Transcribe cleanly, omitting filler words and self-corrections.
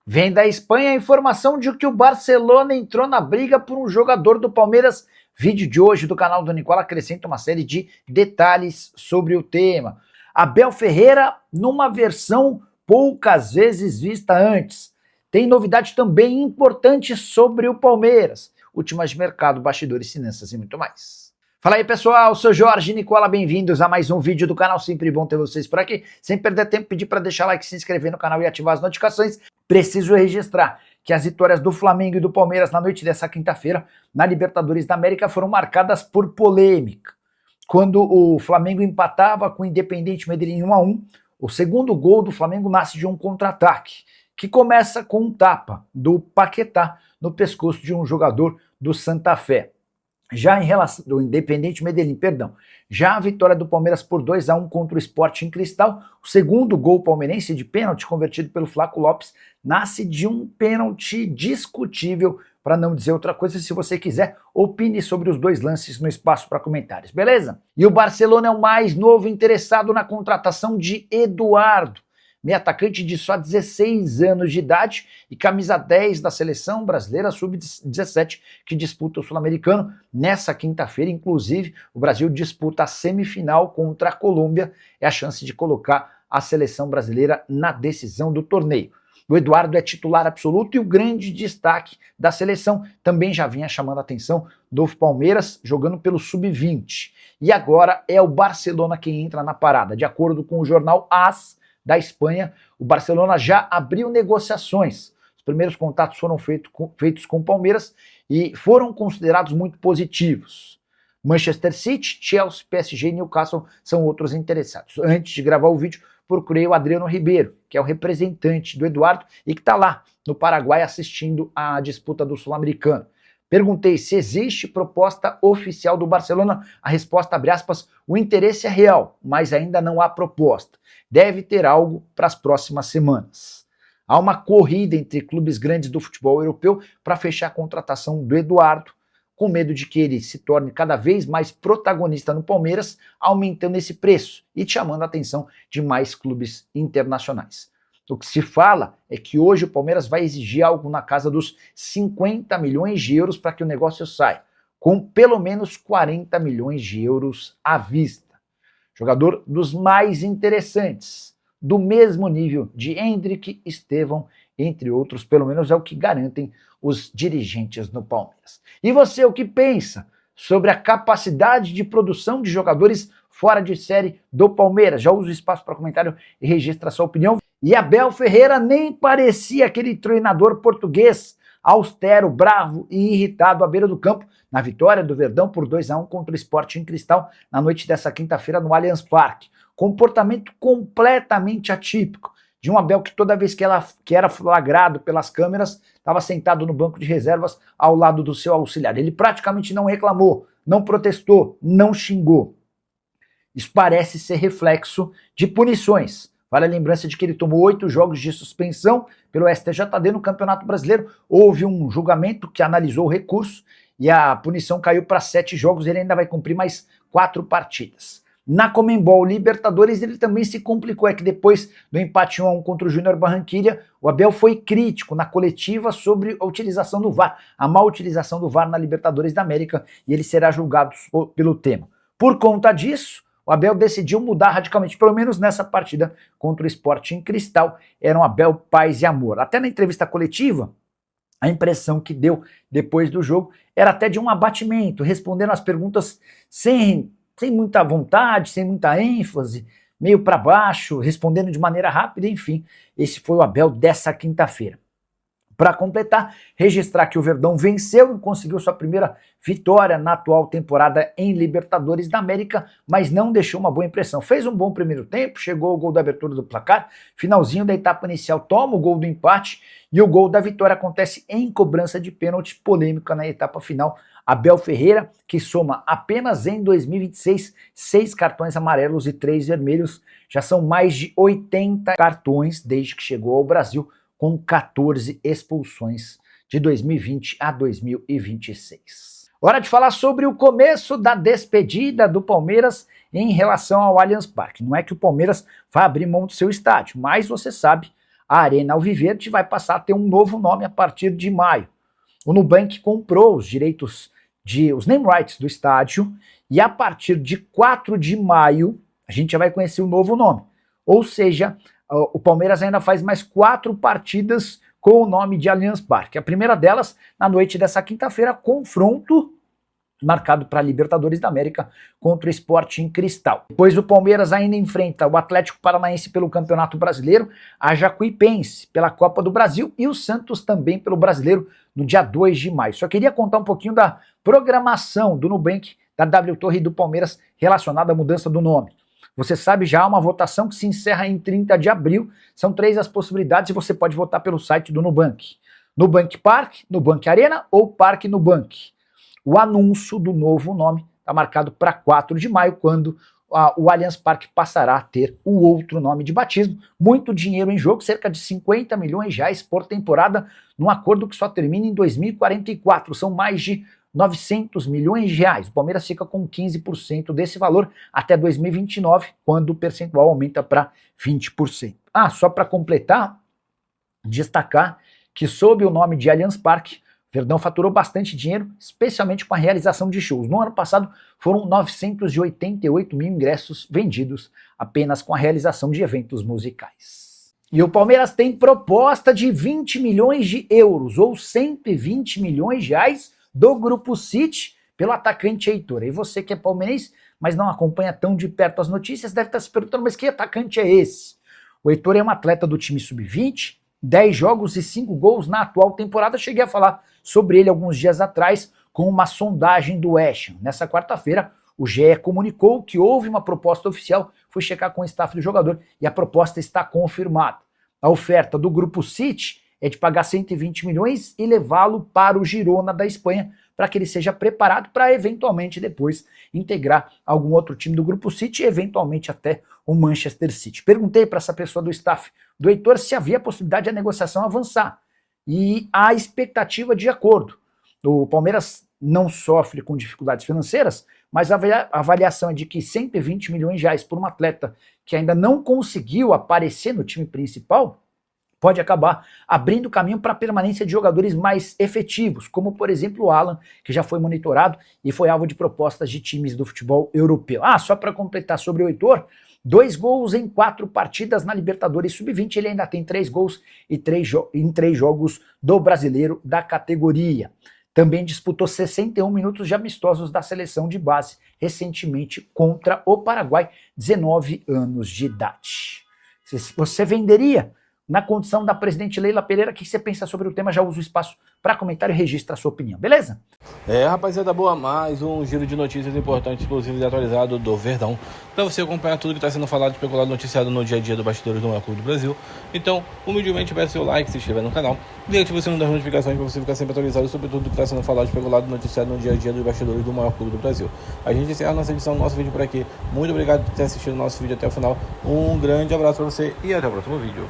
Vem da Espanha a informação de que o Barcelona entrou na briga por um jogador do Palmeiras. Vídeo de hoje do canal do Nicola acrescenta uma série de detalhes sobre o tema. Abel Ferreira numa versão poucas vezes vista antes. Tem novidade também importante sobre o Palmeiras. Últimas de mercado, bastidores, finanças e muito mais. Fala aí pessoal, sou Jorge Nicola, bem-vindos a mais um vídeo do canal, sempre bom ter vocês por aqui. Sem perder tempo, pedir para deixar like, se inscrever no canal e ativar as notificações. Preciso registrar que as vitórias do Flamengo e do Palmeiras na noite dessa quinta-feira na Libertadores da América foram marcadas por polêmica. Quando o Flamengo empatava com o Independiente Medellín 1-1, o segundo gol do Flamengo nasce de um contra-ataque, que começa com um tapa do Paquetá no pescoço de um jogador do Santa Fé. Já em relação do Independiente Medellín, já a vitória do Palmeiras por 2-1 contra o Sporting Cristal, o segundo gol palmeirense de pênalti convertido pelo Flaco Lopes nasce de um pênalti discutível, para não dizer outra coisa. Se você quiser, opine sobre os dois lances no espaço para comentários, beleza? E o Barcelona é o mais novo interessado na contratação de Eduardo, meio atacante de só 16 anos de idade e camisa 10 da seleção brasileira sub-17 que disputa o Sul-Americano. Nessa quinta-feira, inclusive, o Brasil disputa a semifinal contra a Colômbia. É a chance de colocar a seleção brasileira na decisão do torneio. O Eduardo é titular absoluto e o grande destaque da seleção. Também já vinha chamando a atenção do Palmeiras, jogando pelo sub-20. E agora é o Barcelona quem entra na parada. De acordo com o jornal AS, da Espanha, o Barcelona já abriu negociações. Os primeiros contatos foram feitos com o Palmeiras e foram considerados muito positivos. Manchester City, Chelsea, PSG e Newcastle são outros interessados. Antes de gravar o vídeo, procurei o Adriano Ribeiro, que é o representante do Eduardo e que está lá no Paraguai assistindo a disputa do Sul-Americano. Perguntei se existe proposta oficial do Barcelona. A resposta, abre aspas, o interesse é real, mas ainda não há proposta. Deve ter algo para as próximas semanas. Há uma corrida entre clubes grandes do futebol europeu para fechar a contratação do Eduardo, com medo de que ele se torne cada vez mais protagonista no Palmeiras, aumentando esse preço e chamando a atenção de mais clubes internacionais. O que se fala é que hoje o Palmeiras vai exigir algo na casa dos 50 milhões de euros para que o negócio saia, com pelo menos 40 milhões de euros à vista. Jogador dos mais interessantes, do mesmo nível de Endrick, Estevão, entre outros, pelo menos é o que garantem os dirigentes no Palmeiras. E você, o que pensa sobre a capacidade de produção de jogadores fora de série do Palmeiras? Já usa o espaço para comentário e registra a sua opinião. E Abel Ferreira nem parecia aquele treinador português, austero, bravo e irritado à beira do campo, na vitória do Verdão por 2-1 contra o Sporting Cristal na noite dessa quinta-feira no Allianz Parque. Comportamento completamente atípico de um Abel que toda vez que era flagrado pelas câmeras, estava sentado no banco de reservas ao lado do seu auxiliar. Ele praticamente não reclamou, não protestou, não xingou. Isso parece ser reflexo de punições. Vale a lembrança de que ele tomou 8 jogos de suspensão pelo STJD no Campeonato Brasileiro. Houve um julgamento que analisou o recurso e a punição caiu para 7 jogos. Ele ainda vai cumprir mais 4 partidas. Na Conmebol Libertadores ele também se complicou. É que depois do empate 1-1 contra o Júnior Barranquilla, o Abel foi crítico na coletiva sobre a utilização do VAR, a má utilização do VAR na Libertadores da América, e ele será julgado pelo tema. Por conta disso, o Abel decidiu mudar radicalmente, pelo menos nessa partida contra o Sporting Cristal. Era um Abel paz e amor. Até na entrevista coletiva, a impressão que deu depois do jogo era até de um abatimento, respondendo as perguntas sem muita vontade, sem muita ênfase, meio para baixo, respondendo de maneira rápida, enfim. Esse foi o Abel dessa quinta-feira. Para completar, registrar que o Verdão venceu e conseguiu sua primeira vitória na atual temporada em Libertadores da América, mas não deixou uma boa impressão. Fez um bom primeiro tempo, chegou o gol da abertura do placar, finalzinho da etapa inicial toma o gol do empate e o gol da vitória acontece em cobrança de pênalti, polêmica na etapa final. Abel Ferreira, que soma apenas em 2026 6 cartões amarelos e 3 vermelhos, já são mais de 80 cartões desde que chegou ao Brasil, com 14 expulsões de 2020 a 2026. Hora de falar sobre o começo da despedida do Palmeiras em relação ao Allianz Parque. Não é que o Palmeiras vai abrir mão do seu estádio, mas você sabe, a Arena Alviverde vai passar a ter um novo nome a partir de maio. O Nubank comprou os direitos os name rights do estádio e a partir de 4 de maio a gente já vai conhecer o novo nome. Ou seja, o Palmeiras ainda faz mais 4 partidas com o nome de Allianz Parque. A primeira delas, na noite dessa quinta-feira, confronto marcado para a Libertadores da América contra o Sporting Cristal. Depois o Palmeiras ainda enfrenta o Atlético Paranaense pelo Campeonato Brasileiro, a Jacuipense pela Copa do Brasil e o Santos também pelo Brasileiro no dia 2 de maio. Só queria contar um pouquinho da programação do Nubank, da W Torre e do Palmeiras relacionada à mudança do nome. Você sabe, já há uma votação que se encerra em 30 de abril, são 3 as possibilidades e você pode votar pelo site do Nubank. Nubank Parque, Nubank Arena ou Parque Nubank. O anúncio do novo nome está marcado para 4 de maio, quando o Allianz Parque passará a ter o outro nome de batismo. Muito dinheiro em jogo, cerca de 50 milhões de reais por temporada, num acordo que só termina em 2044. São mais de 900 milhões de reais. O Palmeiras fica com 15% desse valor até 2029, quando o percentual aumenta para 20%. Só para completar, destacar que sob o nome de Allianz Parque, Verdão faturou bastante dinheiro, especialmente com a realização de shows. No ano passado foram 988 mil ingressos vendidos apenas com a realização de eventos musicais. E o Palmeiras tem proposta de 20 milhões de euros, ou 120 milhões de reais, do Grupo City pelo atacante Heitor. E você que é palmeirense, mas não acompanha tão de perto as notícias, deve estar se perguntando, mas que atacante é esse? O Heitor é um atleta do time sub-20, 10 jogos e 5 gols na atual temporada. Cheguei a falar sobre ele alguns dias atrás com uma sondagem do West Ham. Nessa quarta-feira, o GE comunicou que houve uma proposta oficial, fui checar com o staff do jogador e a proposta está confirmada. A oferta do Grupo City é de pagar 120 milhões e levá-lo para o Girona da Espanha, para que ele seja preparado para eventualmente depois integrar algum outro time do Grupo City e eventualmente até o Manchester City. Perguntei para essa pessoa do staff do Heitor se havia possibilidade de a negociação avançar e há expectativa de acordo. O Palmeiras não sofre com dificuldades financeiras, mas a avaliação é de que 120 milhões de reais por um atleta que ainda não conseguiu aparecer no time principal pode acabar abrindo caminho para a permanência de jogadores mais efetivos, como por exemplo o Alan, que já foi monitorado e foi alvo de propostas de times do futebol europeu. Só para completar sobre o Heitor, 2 gols em 4 partidas na Libertadores Sub-20, ele ainda tem 3 gols em 3 jogos do Brasileiro da categoria. Também disputou 61 minutos de amistosos da seleção de base, recentemente contra o Paraguai, 19 anos de idade. Você venderia? Na condição da presidente Leila Pereira, o que você pensa sobre o tema? Já usa o espaço para comentário e registra a sua opinião, beleza? Rapaziada boa, mais um giro de notícias importantes, exclusivos e atualizados do Verdão, para você acompanhar tudo que está sendo falado, especulado, noticiado no dia a dia do Bastidores do Maior Clube do Brasil. Então, humildemente, peça seu like, se inscreva no canal e ative o sininho das notificações para você ficar sempre atualizado sobre tudo que está sendo falado, especulado, noticiado no dia a dia dos Bastidores do Maior Clube do Brasil. A gente encerra a nossa edição, nosso vídeo por aqui. Muito obrigado por ter assistido o nosso vídeo até o final. Um grande abraço para você e até o próximo vídeo.